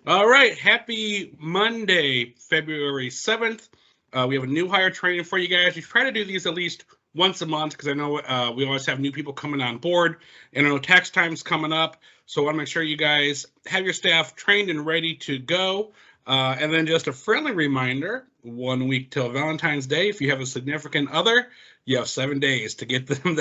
All right, happy Monday, February 7th. We have a new hire training for you guys. We try to do these at least once a month because I know we always have new people coming on board, and I know tax time's coming up, so I want to make sure you guys have your staff trained and ready to go. And then just a friendly reminder, 1 week till Valentine's Day. If you have a significant other, you have 7 days to get them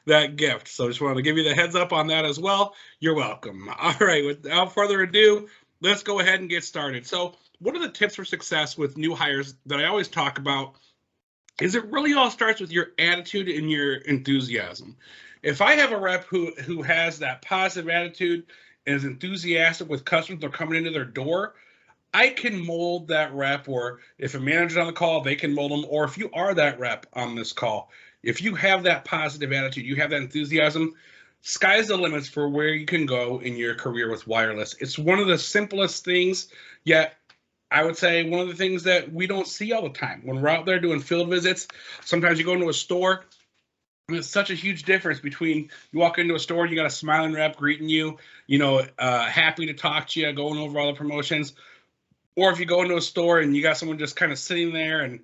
that gift. So I just wanted to give you the heads up on that as well. You're welcome. All right, without further ado, let's go ahead and get started. So one of the tips for success with new hires that I always talk about is it really all starts with your attitude and your enthusiasm. If I have a rep who has that positive attitude and is enthusiastic with customers that are coming into their door, I can mold that rep, or if a manager's on the call, they can mold them, or if you are that rep on this call, if you have that positive attitude, you have that enthusiasm, sky's the limits for where you can go in your career with wireless. It's one of the simplest things, yet I would say one of the things that we don't see all the time. When we're out there doing field visits, sometimes you go into a store, and it's such a huge difference between you walk into a store and you got a smiling rep greeting you, happy to talk to you, going over all the promotions. Or if you go into a store and you got someone just kind of sitting there and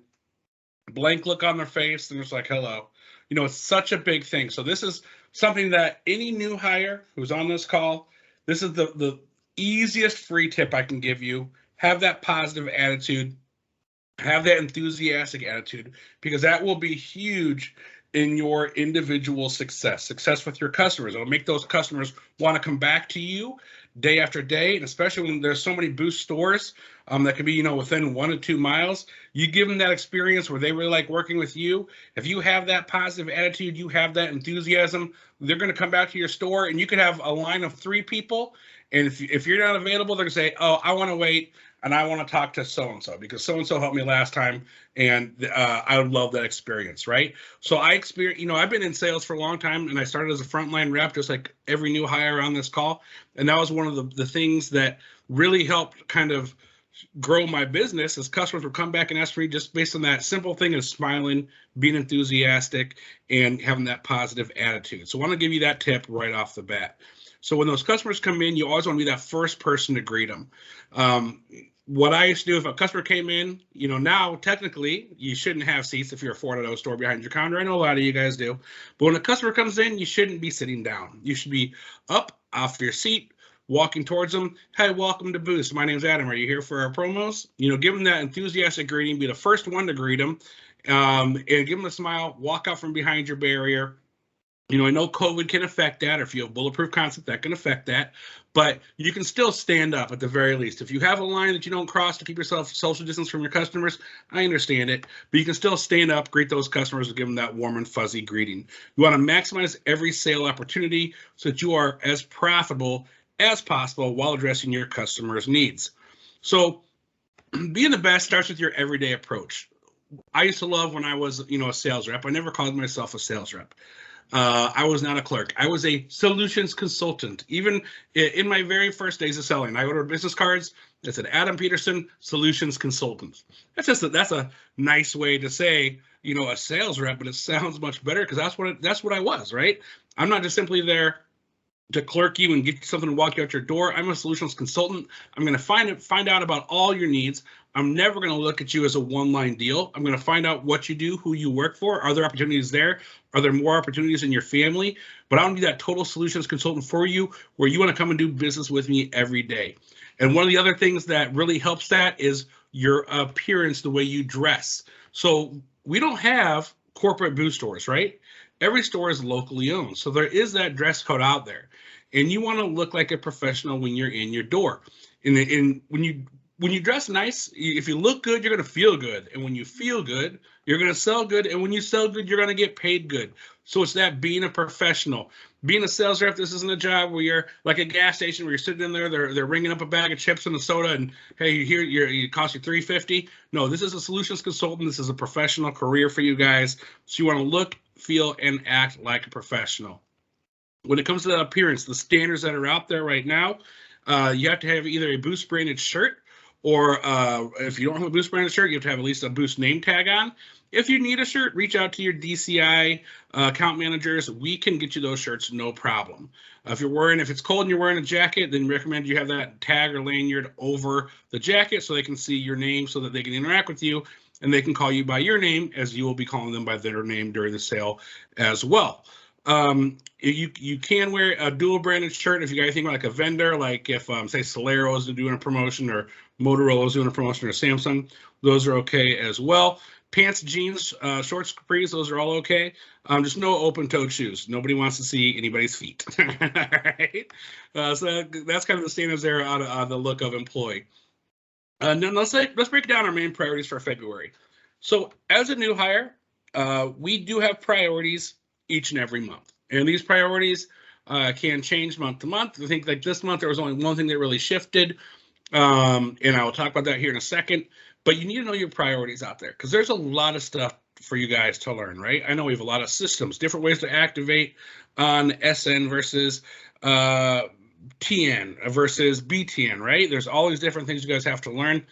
blank look on their face and it's like, hello. It's such a big thing. So this is something that any new hire who's on this call, this is the easiest free tip I can give you. Have that positive attitude, have that enthusiastic attitude, because that will be huge in your individual success with your customers. It'll make those customers want to come back to you day after day, and especially when there's so many Boost stores that can be, within 1 to 2 miles. You give them that experience where they really like working with you. If you have that positive attitude, you have that enthusiasm, they're going to come back to your store, and you could have a line of 3 people, and if you're not available, they're going to say, oh, I want to wait, and I want to talk to so-and-so because so-and-so helped me last time, and I would love that experience, right? So I've been in sales for a long time, and I started as a frontline rep, just like every new hire on this call, and that was one of the things that really helped kind of grow my business, as customers would come back and ask for me just based on that simple thing of smiling, being enthusiastic, and having that positive attitude. So I want to give you that tip right off the bat. So when those customers come in, you always want to be that first person to greet them. What I used to do if a customer came in, now technically you shouldn't have seats if you're a 4.0 store behind your counter. I know a lot of you guys do. But when a customer comes in, you shouldn't be sitting down. You should be up off your seat, walking towards them. Hey, welcome to Boost. My name's Adam. Are you here for our promos? Give them that enthusiastic greeting. Be the first one to greet them, and give them a smile. Walk out from behind your barrier. I know COVID can affect that, or if you have bulletproof concept, that can affect that, but you can still stand up at the very least. If you have a line that you don't cross to keep yourself social distance from your customers, I understand it, but you can still stand up, greet those customers, and give them that warm and fuzzy greeting. You want to maximize every sale opportunity so that you are as profitable as possible while addressing your customers' needs. So being the best starts with your everyday approach. I used to love when I was, a sales rep. I never called myself a sales rep. I was not a clerk. I was a solutions consultant. Even in my very first days of selling, I ordered business cards that said Adam Peterson, solutions consultant. That's a nice way to say, a sales rep, but it sounds much better because that's what I was, right? I'm not just simply there to clerk you and get you something and walk you out your door. I'm a solutions consultant. I'm going to find out about all your needs. I'm never going to look at you as a one-line deal. I'm going to find out what you do, who you work for. Are there opportunities there? Are there more opportunities in your family? But I want to be that total solutions consultant for you where you want to come and do business with me every day. And one of the other things that really helps that is your appearance, the way you dress. So we don't have corporate Boost stores, right? Every store is locally owned. So there is that dress code out there. And you want to look like a professional when you're in your door. And when you dress nice, if you look good, you're going to feel good. And when you feel good, you're going to sell good. And when you sell good, you're going to get paid good. So it's that being a professional. Being a sales rep, this isn't a job where you're like a gas station where you're sitting in there, they're ringing up a bag of chips and a soda, and hey, here it costs you $3.50. No, this is a solutions consultant. This is a professional career for you guys. So you want to look, feel, and act like a professional. When it comes to that appearance, the standards that are out there right now, you have to have either a Boost branded shirt or if you don't have a Boost branded shirt, you have to have at least a Boost name tag on. If you need a shirt, reach out to your DCI account managers. We can get you those shirts, no problem. If it's cold and you're wearing a jacket, then recommend you have that tag or lanyard over the jacket so they can see your name, so that they can interact with you and they can call you by your name, as you will be calling them by their name during the sale as well. You can wear a dual branded shirt if you got anything like a vendor, like if say Solero is doing a promotion or Motorola is doing a promotion or Samsung, those are okay as well. Pants, jeans, shorts, capris, those are all okay. Just no open-toed shoes. Nobody wants to see anybody's feet. All right. So that's kind of the standards there on the look of employee. Then let's break down our main priorities for February. So as a new hire, we do have priorities each and every month, and these priorities can change month to month. I think like this month there was only one thing that really shifted, and I will talk about that here in a second. But you need to know your priorities out there, because there's a lot of stuff for you guys to learn, right? I know we have a lot of systems, different ways to activate on SN versus TN versus BTN, right? There's all these different things you guys have to learn.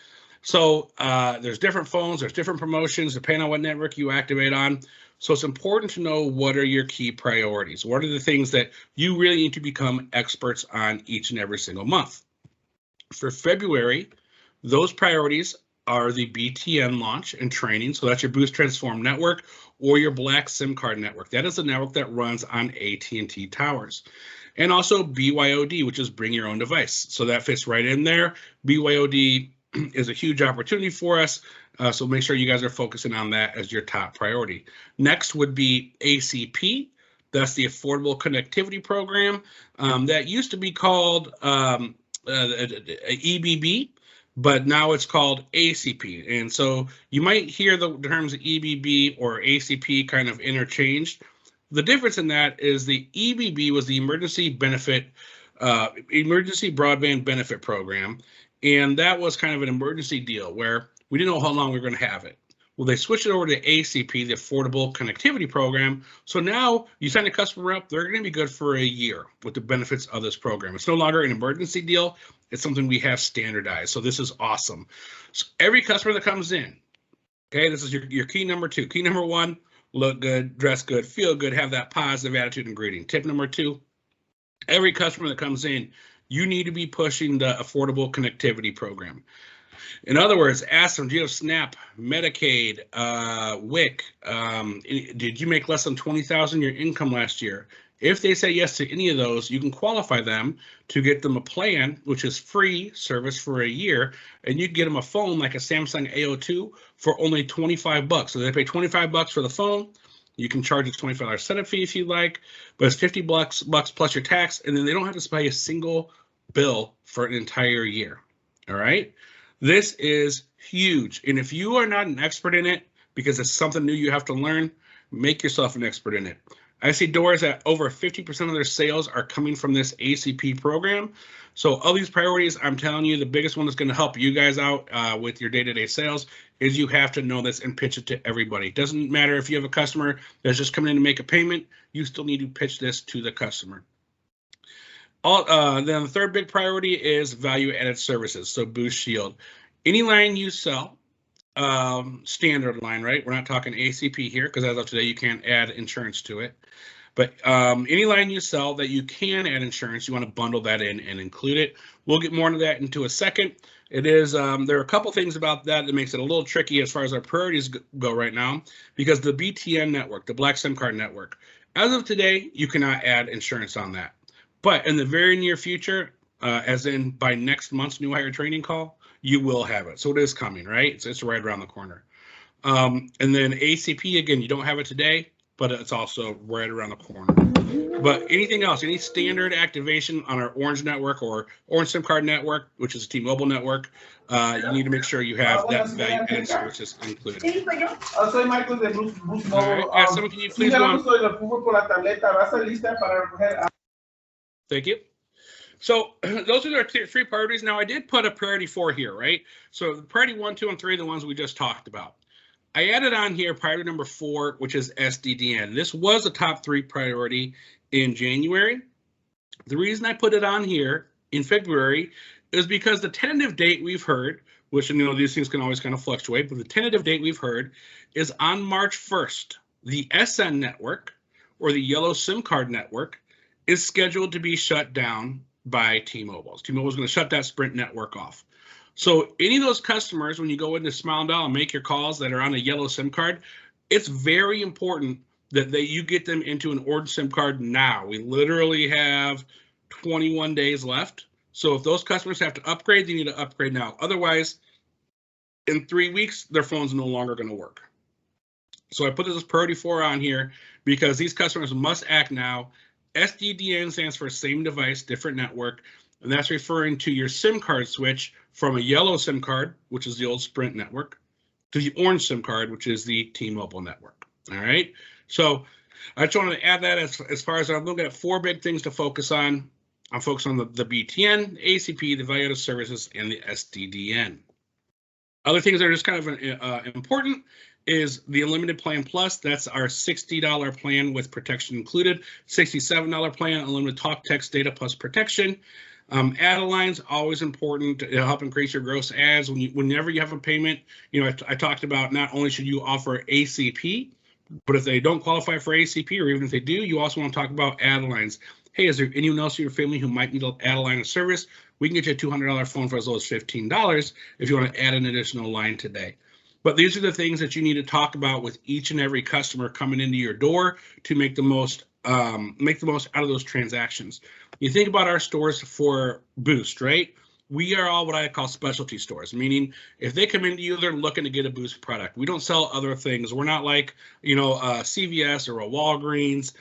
So there's different phones, there's different promotions, depending on what network you activate on. So it's important to know what are your key priorities. What are the things that you really need to become experts on each and every single month? For February, those priorities are the BTN launch and training. So that's your Boost Transform network or your Black SIM card network. That is the network that runs on AT&T towers. And also BYOD, which is bring your own device. So that fits right in there. BYOD is a huge opportunity for us. So make sure you guys are focusing on that as your top priority. Next would be ACP. That's the Affordable Connectivity Program. That used to be called EBB, but now it's called ACP. And so you might hear the terms EBB or ACP kind of interchanged. The difference in that is the EBB was the Emergency Broadband Benefit Program. And that was kind of an emergency deal where we didn't know how long we were going to have it. Well, they switched it over to ACP, the Affordable Connectivity Program. So now you sign a customer up, they're going to be good for a year with the benefits of this program. It's no longer an emergency deal. It's something we have standardized. So this is awesome. So every customer that comes in, okay, this is your key number 2. Key number 1, look good, dress good, feel good, have that positive attitude and greeting. Tip number 2, every customer that comes in, you need to be pushing the Affordable Connectivity Program. In other words, ask them, do you have SNAP, Medicaid, WIC? Did you make less than $20,000 your income last year? If they say yes to any of those, you can qualify them to get them a plan, which is free service for a year, and you can get them a phone like a Samsung A02 for only $25. So they pay $25 for the phone. You can charge a $25 setup fee if you like, but it's $50 plus your tax, and then they don't have to pay a single bill for an entire year. All right. This is huge. And if you are not an expert in it, because it's something new you have to learn, make yourself an expert in it. I see doors that over 50% of their sales are coming from this ACP program. So of these priorities, I'm telling you, the biggest one that's going to help you guys out with your day-to-day sales is you have to know this and pitch it to everybody. It doesn't matter if you have a customer that's just coming in to make a payment, you still need to pitch this to the customer. Then the third big priority is value-added services, so Boost Shield. Any line you sell, standard line, right? We're not talking ACP here because as of today, you can't add insurance to it. But any line you sell that you can add insurance, you want to bundle that in and include it. We'll get more into that into a second. It is there are a couple things about that makes it a little tricky as far as our priorities go right now, because the BTN network, the Black SIM card network, as of today, you cannot add insurance on that. But in the very near future, as in by next month's new hire training call, you will have it. So it is coming, right? It's right around the corner. And then ACP, again, you don't have it today, but it's also right around the corner. But anything else, any standard activation on our Orange network or Orange SIM card network, which is a T-Mobile network, you need to make sure you have that value-added services included. All right, someone, can you please go on? Thank you. So those are our three priorities. Now I did put a priority 4 here, right? So the priority 1, 2, and 3 are the ones we just talked about. I added on here priority number 4, which is Sddn. This was a top 3 priority in January. The reason I put it on here in February is because the tentative date we've heard, which, you know, these things can always kind of fluctuate, but the tentative date we've heard is on March 1st. The SN network, or the yellow SIM card network, is scheduled to be shut down by T-Mobile. T-Mobile is going to shut that Sprint network off. So any of those customers, when you go into Smile and Dial and make your calls that are on a yellow SIM card, it's very important that you get them into an orange SIM card now. We literally have 21 days left. So if those customers have to upgrade, they need to upgrade now. Otherwise, in 3 weeks, their phone's no longer going to work. So I put this as priority 4 on here because these customers must act now. Sddn stands for same device, different network, and that's referring to your SIM card switch from a yellow SIM card, which is the old Sprint network, to the orange SIM card, which is the T-Mobile network. All right. So I just wanted to add that as far as I'm looking at 4 big things to focus on. I'm focused on the BTN, ACP, the value-added services, and the Sddn. Other things that are just kind of important is the Unlimited Plan Plus. That's our $60 plan with protection included. $67 plan, unlimited talk, text, data plus protection. Adeline's always important to help increase your gross ads. Whenever you have a payment, you know, I talked about not only should you offer ACP, but if they don't qualify for ACP, or even if they do, you also want to talk about Adeline's. Hey, is there anyone else in your family who might need to add a line of service? We can get you a $200 phone for as low as $15 if you want to add an additional line today. But these are the things that you need to talk about with each and every customer coming into your door to make the most out of those transactions. You think about our stores for Boost, right? We are all what I call specialty stores, meaning if they come into you, they're looking to get a Boost product. We don't sell other things. We're not like, you know, CVS or a Walgreens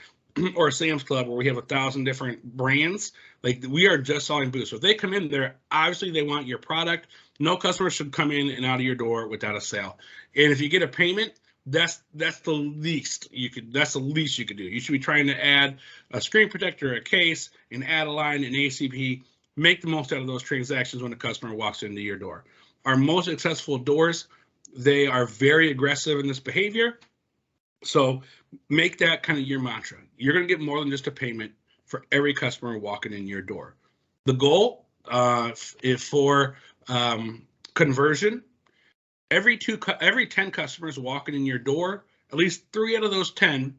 or a Sam's Club where we have 1,000 different brands. Like, we are just selling Boost. So if they come in there, obviously they want your product. No customer should come in and out of your door without a sale. And if you get a payment, that's the least you could. That's the least you could do. You should be trying to add a screen protector, a case, an Adeline, an ACP. Make the most out of those transactions when a customer walks into your door. Our most successful doors, they are very aggressive in this behavior. So make that kind of your mantra. You're going to get more than just a payment for every customer walking in your door. The goal is for conversion. Every 10 customers walking in your door, at least 3 out of those 10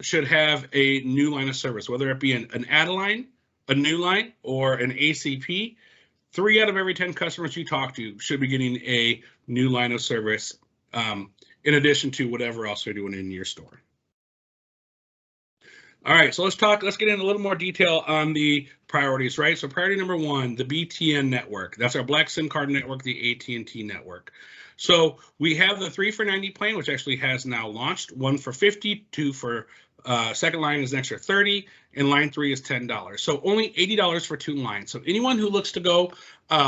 should have a new line of service, whether it be an Adeline, a new line, or an ACP. 3 out of every 10 customers you talk to should be getting a new line of service in addition to whatever else they're doing in your store. All right, so let's get into a little more detail on the priorities, right? So priority number 1, the BTN network. That's our black SIM card network, the AT&T network. So we have the 3 for $90 plan, which actually has now launched. 1 for $50, 2 for second line is an extra $30, and line 3 is $10. So only $80 for 2 lines. So anyone who looks to go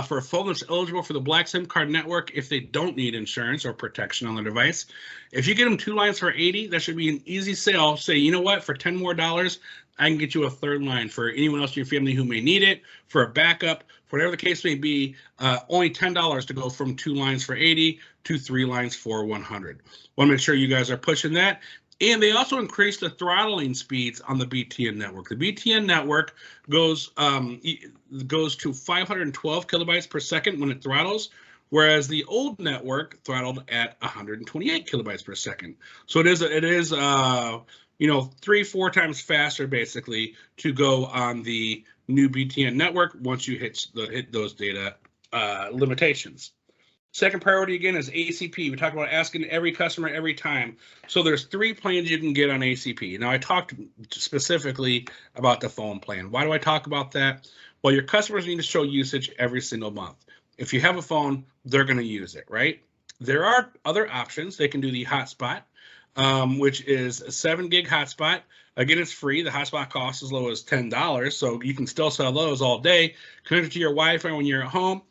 for a phone that's eligible for the black SIM card network, if they don't need insurance or protection on their device, if you get them 2 lines for $80, that should be an easy sale. Say, you know what, for $10 more, I can get you a 3rd line for anyone else in your family who may need it, for a backup, for whatever the case may be. Only $10 to go from 2 lines for $80 to 3 lines for $100. Want to make sure you guys are pushing that. And they also increased the throttling speeds on the BTN network. The BTN network goes to 512 kilobytes per second when it throttles, whereas the old network throttled at 128 kilobytes per second. So it is 3-4 times faster basically to go on the new BTN network once you hit those data limitations. Second priority, again, is ACP. We talk about asking every customer every time. So there's 3 plans you can get on ACP. Now, I talked specifically about the phone plan. Why do I talk about that? Well, your customers need to show usage every single month. If you have a phone, they're going to use it, right? There are other options. They can do the Hotspot, which is a 7 gig hotspot. Again, it's free. The hotspot costs as low as $10, so you can still sell those all day. Connect it to your Wi-Fi when you're at home.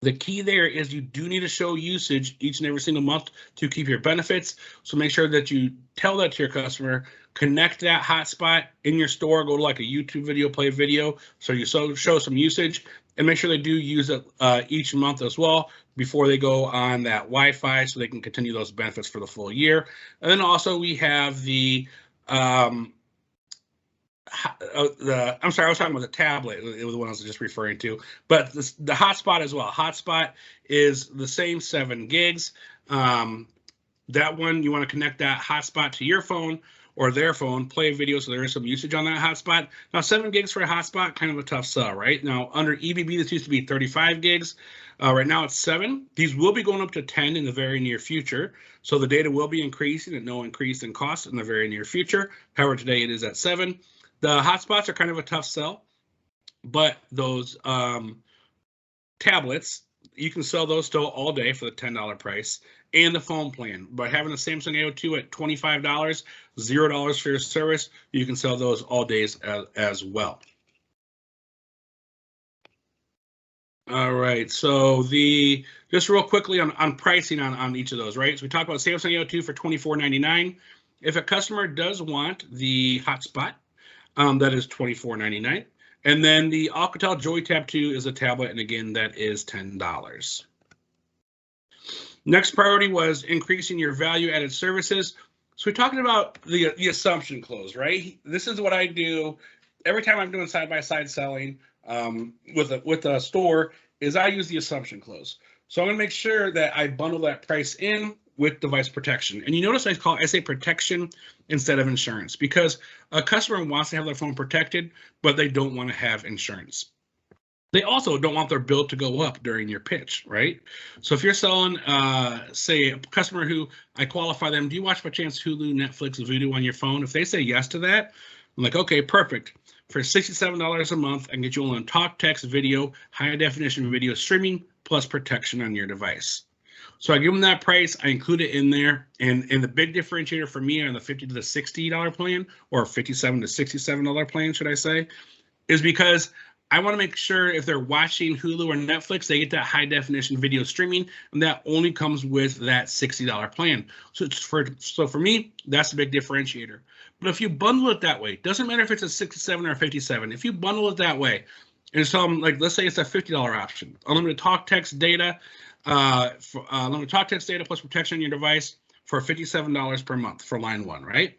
The key there is you do need to show usage each and every single month to keep your benefits. So make sure that you tell that to your customer, connect that hotspot in your store, go to like a YouTube video, play video, so you show some usage, and make sure they do use it each month as well before they go on that Wi-Fi so they can continue those benefits for the full year. And then also we have the I'm sorry, I was talking about the tablet. It was the one I was just referring to, but the Hotspot as well. Hotspot is the same 7 gigs. That one, you want to connect that hotspot to your phone or their phone, play a video, so there is some usage on that hotspot. Now, 7 gigs for a hotspot, kind of a tough sell, right? Now, under EBB, this used to be 35 gigs. Right now, it's 7. These will be going up to 10 in the very near future. So the data will be increasing at no increase in cost in the very near future. However, today it is at 7. The hotspots are kind of a tough sell, but those tablets, you can sell those still all day for the $10 price, and the phone plan. By having a Samsung A02 at $25, $0 for your service, you can sell those all days as well. All right, so just real quickly on pricing on each of those, right? So we talked about Samsung A02 for $24.99. If a customer does want the hotspot, that is $24.99. And then the Alcatel Joy Tab 2 is a tablet, and again, that is $10. Next priority was increasing your value-added services. So we're talking about the assumption close, right? This is what I do every time I'm doing side-by-side selling with a store, is I use the assumption close. So I'm going to make sure that I bundle that price in with device protection. And you notice I say protection instead of insurance, because a customer wants to have their phone protected, but they don't want to have insurance. They also don't want their bill to go up during your pitch, right? So if you're selling, say, a customer who I qualify them, do you watch by chance Hulu, Netflix, Vudu on your phone? If they say yes to that, I'm like, okay, perfect. For $67 a month, I can get you on talk, text, video, high definition video streaming, plus protection on your device. So I give them that price, I include it in there, and the big differentiator for me on the $50 to the $60 plan, or $57 to $67 plan, should I say, is because I want to make sure if they're watching Hulu or Netflix, they get that high definition video streaming, and that only comes with that $60 plan. So for me, that's the big differentiator. But if you bundle it that way, doesn't matter if it's a 67 or a 57, if you bundle it that way and tell them, like, let's say it's a $50 option, unlimited talk, text, data, unlimited talk, text, data plus protection on your device for $57 per month for line 1, right?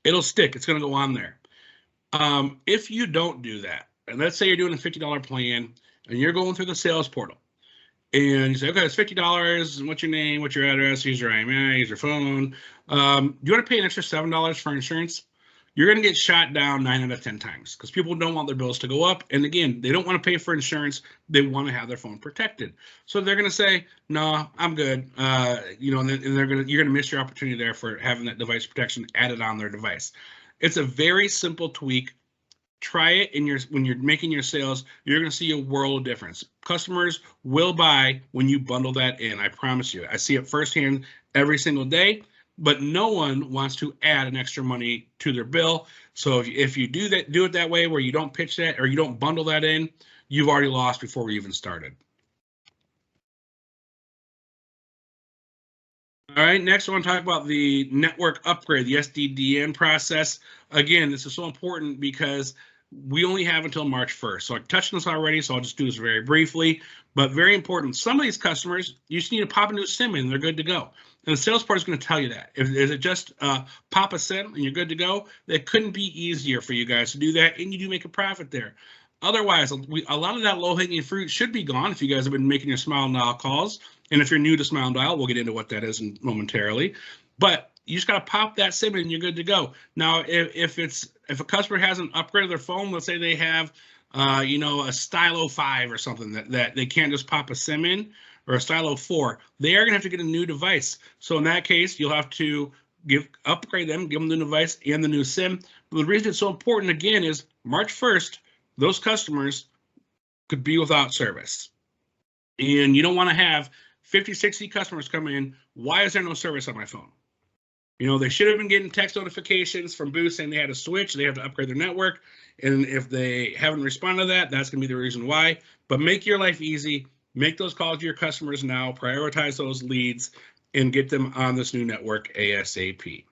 It'll stick. It's going to go on there. If you don't do that, and let's say you're doing a $50 plan and you're going through the sales portal and you say, okay, it's $50. And what's your name? What's your address? Use your IMEI, use your phone. Do you want to pay an extra $7 for insurance? You're going to get shot down 9 out of 10 times because people don't want their bills to go up. And again, they don't want to pay for insurance. They want to have their phone protected. So they're going to say, no, I'm good. You know, and you're going to miss your opportunity there for having that device protection added on their device. It's a very simple tweak. Try it when you're making your sales. You're going to see a world of difference. Customers will buy when you bundle that in. I promise you. I see it firsthand every single day. But no one wants to add an extra money to their bill. So if you do it that way, where you don't pitch that or you don't bundle that in, you've already lost before we even started. All right, next I want to talk about the network upgrade, the Sddn process. Again, this is so important because we only have until March 1st. So I touched on this already, so I'll just do this very briefly, but very important. Some of these customers, you just need to pop a new SIM in, they're good to go. And the sales part is going to tell you that. If it just pop a SIM and you're good to go, it couldn't be easier for you guys to do that, and you do make a profit there. Otherwise, a lot of that low-hanging fruit should be gone if you guys have been making your Smile and Dial calls. And if you're new to Smile and Dial, we'll get into what that is momentarily. But you just got to pop that SIM in and you're good to go. Now, if a customer hasn't upgraded their phone, let's say they have, you know, a Stylo 5 or something that they can't just pop a SIM in, or a Stylo 4, they are going to have to get a new device. So in that case, you'll have to upgrade them, give them the new device and the new SIM. But the reason it's so important, again, is March 1st, those customers could be without service. And you don't want to have 50, 60 customers come in. Why is there no service on my phone? You know, they should have been getting text notifications from Boost saying they had to switch, they have to upgrade their network. And if they haven't responded to that, that's going to be the reason why. But make your life easy. Make those calls to your customers now, prioritize those leads, and get them on this new network ASAP.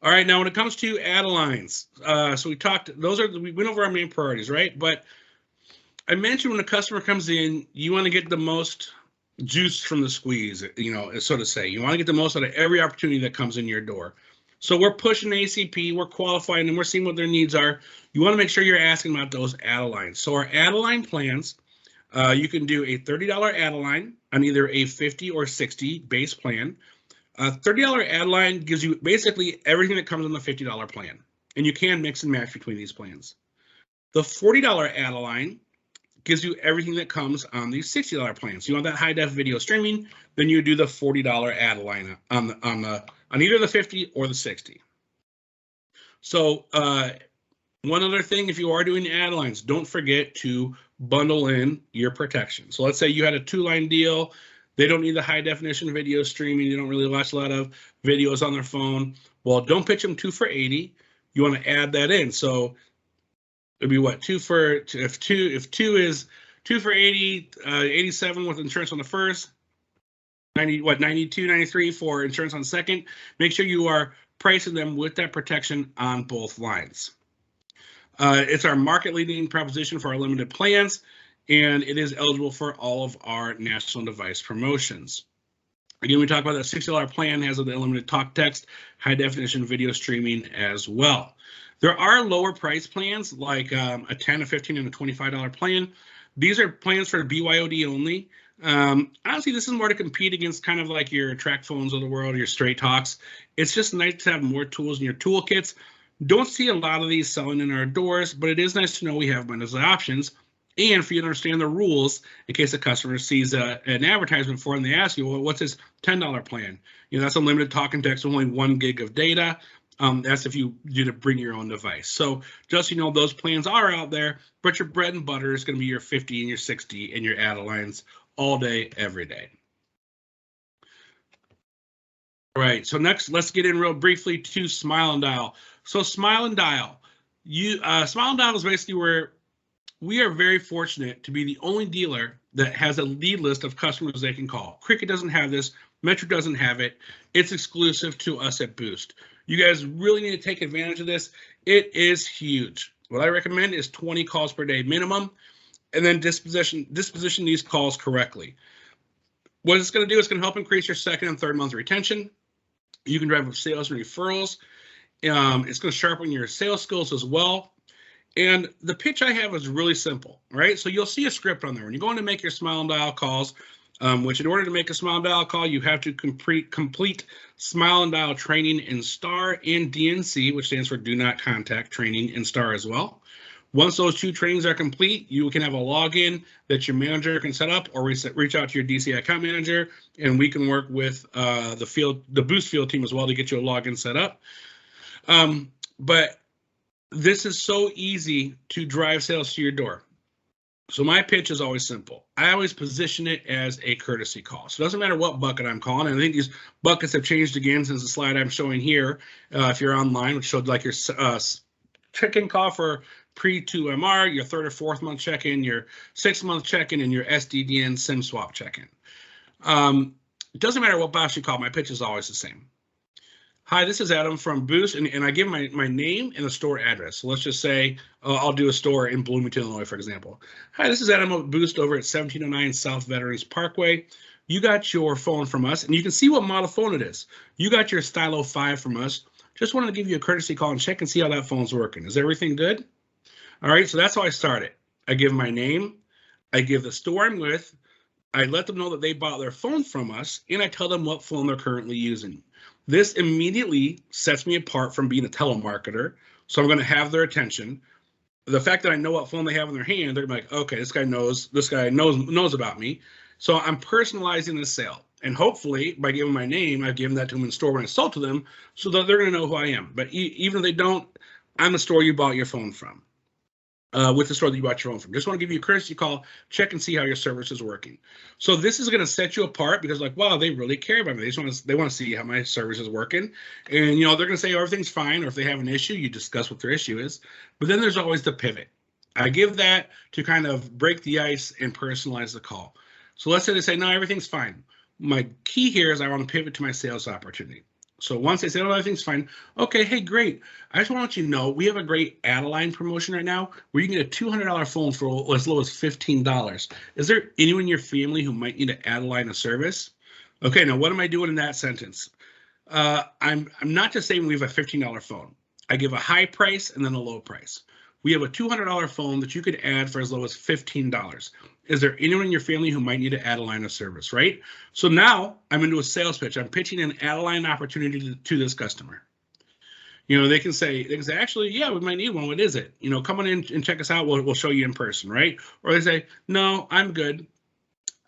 All right, now when it comes to Adelines, so we went over our main priorities, right? But I mentioned when a customer comes in, you want to get the most juice from the squeeze, you know, so to say. You want to get the most out of every opportunity that comes in your door. So we're pushing ACP, we're qualifying them, we're seeing what their needs are. You want to make sure you're asking about those Adeline. So our Adeline plans, you can do a $30 Adeline on either a 50 or 60 base plan. $30 Adeline gives you basically everything that comes on the $50 plan, and you can mix and match between these plans. The $40 Adeline gives you everything that comes on the $60 plan. So you want that high def video streaming, then you do the $40 Adeline on either the 50 or the 60. So one other thing, if you are doing Adelines, don't forget to bundle in your protection. So let's say you had a 2-line deal. They don't need the high definition video streaming. You don't really watch a lot of videos on their phone. Well, don't pitch them 2 for $80. You want to add that in. So it'd be what, if two is 2 for $80, 87 with insurance on the first, 92, 93 for insurance on the second. Make sure you are pricing them with that protection on both lines. It's our market leading proposition for our limited plans, and it is eligible for all of our national device promotions. Again, we talk about that $60 plan has the unlimited talk, text, high definition video streaming as well. There are lower price plans like a $10, a $15, and a $25 plan. These are plans for BYOD only. Honestly, this is more to compete against kind of like your track phones of the world, your straight talks. It's just nice to have more tools in your toolkits. Don't see a lot of these selling in our doors, but it is nice to know we have them as options and for you to understand the rules in case a customer sees an advertisement for it and they ask you, well, what's this $10 plan? You know, that's unlimited talk and text, only 1 gig of data. That's if you do to bring your own device. So just, you know, those plans are out there, but your bread and butter is going to be your 50 and your 60 and your Adelines all day, every day. All right, so next, let's get in real briefly to Smile and Dial. So Smile and Dial, Smile and Dial is basically where we are very fortunate to be the only dealer that has a lead list of customers they can call. Cricket doesn't have this, Metro doesn't have it. It's exclusive to us at Boost. You guys really need to take advantage of this. It is huge. What I recommend is 20 calls per day minimum, and then disposition these calls correctly. What it's going to do is going to help increase your second and third month retention. You can drive up sales and referrals. It's going to sharpen your sales skills as well. And the pitch I have is really simple, right? So you'll see a script on there. When you're going to make your Smile and Dial calls, which in order to make a Smile and Dial call, you have to complete Smile and Dial training in STAR and DNC, which stands for Do Not Contact training in STAR as well. Once those 2 trainings are complete, you can have a login that your manager can set up, or reach out to your DCI account manager, and we can work with the Boost field team as well to get you a login set up. But this is so easy to drive sales to your door. So my pitch is always simple. I always position it as a courtesy call. So it doesn't matter what bucket I'm calling. And I think these buckets have changed again since the slide I'm showing here. If you're online, which showed like your check-in call for pre-2MR, your 3rd or 4th month check-in, your 6th month check-in, and your Sddn SIM swap check-in. It doesn't matter what box you call. My pitch is always the same. Hi, this is Adam from Boost, and I give my name and the store address. So let's just say I'll do a store in Bloomington, Illinois, for example. Hi, this is Adam of Boost over at 1709 South Veterans Parkway. You got your phone from us, and you can see what model phone it is. You got your Stylo 5 from us. Just wanted to give you a courtesy call and check and see how that phone's working. Is everything good? All right, so that's how I start it. I give my name, I give the store I'm with, I let them know that they bought their phone from us, and I tell them what phone they're currently using. This immediately sets me apart from being a telemarketer, so I'm going to have their attention. The fact that I know what phone they have in their hand, they're like, okay, this guy knows about me. So I'm personalizing this sale, and hopefully by giving my name, I've given that to them in the store when I sold to them, so that they're going to know who I am. But even if they don't, I'm the store you bought your phone from. With the store that you bought your phone from. Just want to give you a courtesy call, check and see how your service is working. So this is going to set you apart because, like, wow, they really care about me. They want to see how my service is working, and you know they're going to say everything's fine, or if they have an issue, you discuss what their issue is. But then there's always the pivot. I give that to kind of break the ice and personalize the call. So let's say they say no, everything's fine. My key here is I want to pivot to my sales opportunity. So once they say, oh, everything's fine. Okay, hey, great. I just want you to know we have a great Adeline promotion right now where you can get a $200 phone for as low as $15. Is there anyone in your family who might need to Adeline a service? Okay, now what am I doing in that sentence? I'm not just saying we have a $15 phone. I give a high price and then a low price. We have a $200 phone that you could add for as low as $15. Is there anyone in your family who might need to add a line of service, right? So now I'm into a sales pitch. I'm pitching an add-a-line opportunity to this customer. They can say, actually, yeah, we might need one. What is it? Come on in and check us out. We'll show you in person, right? Or they say, no, I'm good.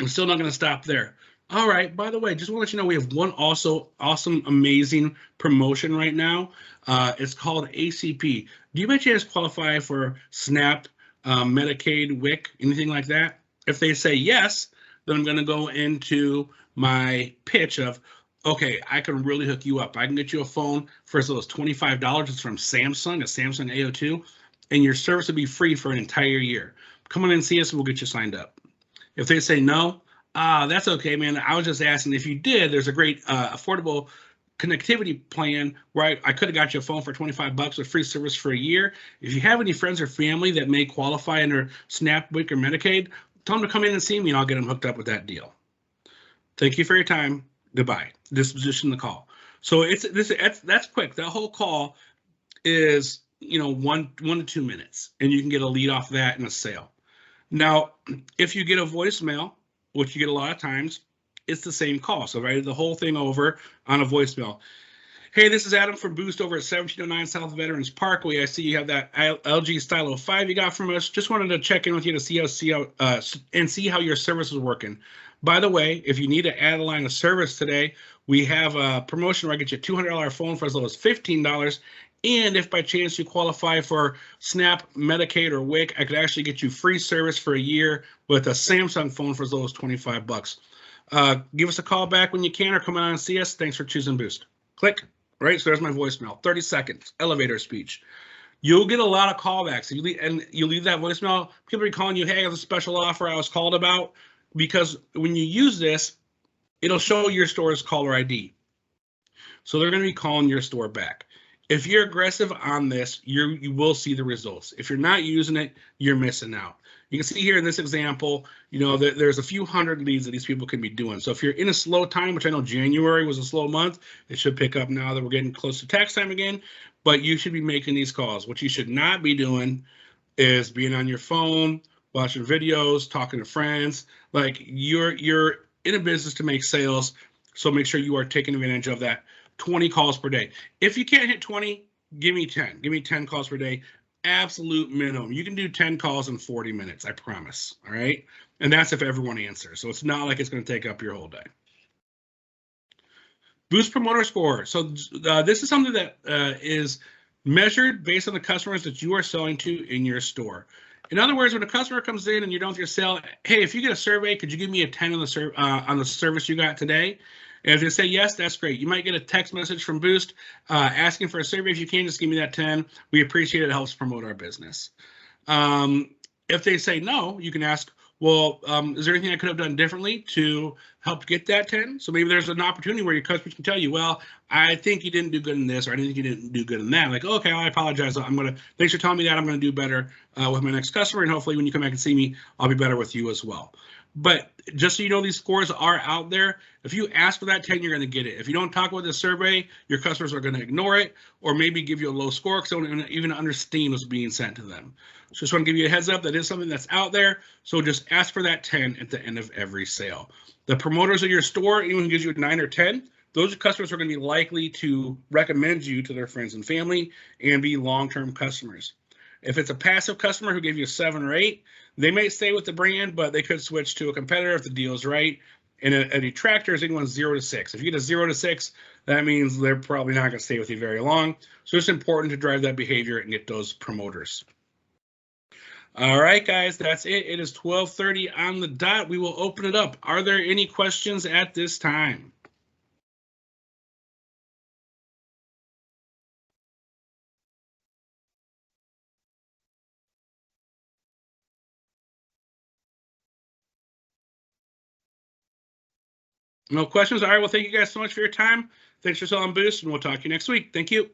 I'm still not going to stop there. All right, by the way, just want to let you know we have one also awesome, amazing promotion right now. It's called ACP. Do you by chance qualify for SNAP, Medicaid, WIC, anything like that? If they say yes, then I'm going to go into my pitch of, okay, I can really hook you up. I can get you a phone for as little as $25. It's from Samsung, a Samsung A02, and your service will be free for an entire year. Come on in and see us and we'll get you signed up. If they say no, that's okay, man. I was just asking if you did. There's a great affordable connectivity plan where I could have got you a phone for $25 with free service for a year. If you have any friends or family that may qualify under SNAP, WIC, or Medicaid, tell them to come in and see me and I'll get them hooked up with that deal. Thank you for your time. Goodbye. Disposition the call. So that's quick. That whole call is 1 to 2 minutes, and you can get a lead off that and a sale. Now, if you get a voicemail, which you get a lot of times, it's the same call. So write the whole thing over on a voicemail. Hey, this is Adam from Boost over at 1709 South Veterans Parkway. I see you have that LG Stylo 5 you got from us. Just wanted to check in with you to see how your service is working. By the way, if you need to add a line of service today, we have a promotion where I get you a $200 phone for as low as $15. And if by chance you qualify for SNAP, Medicaid, or WIC, I could actually get you free service for a year with a Samsung phone for as low as $25. Give us a call back when you can or come on and see us. Thanks for choosing Boost. Click. Right, so there's my voicemail. 30 seconds, elevator speech. You'll get a lot of callbacks. You leave that voicemail, people will be calling you, hey, I have a special offer I was called about. Because when you use this, it'll show your store's caller ID. So they're going to be calling your store back. If you're aggressive on this, you will see the results. If you're not using it, you're missing out. You can see here in this example, there's a few hundred leads that these people can be doing. So if you're in a slow time, which I know January was a slow month, it should pick up now that we're getting close to tax time again, but you should be making these calls. What you should not be doing is being on your phone, watching videos, talking to friends. Like you're in a business to make sales, so make sure you are taking advantage of that. 20 calls per day. If you can't hit 20, give me 10. Give me 10 calls per day. Absolute minimum. You can do 10 calls in 40 minutes, I promise. All right. And that's if everyone answers. So it's not like it's going to take up your whole day. Boost promoter score. So this is something that is measured based on the customers that you are selling to in your store. In other words, when a customer comes in and you're done with your sale, hey, if you get a survey, could you give me a 10 on the service you got today? And if they say yes, that's great. You might get a text message from Boost asking for a survey. If you can, just give me that 10. We appreciate it. It helps promote our business. If they say no, you can ask, well, is there anything I could have done differently to help get that 10? So maybe there's an opportunity where your customers can tell you, well, I think you didn't do good in this, or I didn't think you didn't do good in that. Like, okay, I apologize. Thanks for telling me that. I'm going to do better with my next customer. And hopefully when you come back and see me, I'll be better with you as well. But just so you know, these scores are out there. If you ask for that 10, you're going to get it. If you don't talk about this survey, your customers are going to ignore it or maybe give you a low score because they don't even understand what's being sent to them. So just want to give you a heads up. That is something that's out there. So just ask for that 10 at the end of every sale. The promoters of your store, anyone who gives you a 9 or 10, those customers are going to be likely to recommend you to their friends and family and be long-term customers. If it's a passive customer who gave you a 7 or 8, they may stay with the brand, but they could switch to a competitor if the deal is right. And a detractor is anyone 0 to 6. If you get a 0 to 6, that means they're probably not going to stay with you very long. So it's important to drive that behavior and get those promoters. All right, guys, that's it. It is 12:30 on the dot. We will open it up. Are there any questions at this time? No questions? All right, well, thank you guys so much for your time. Thanks for selling Boost, and we'll talk to you next week. Thank you.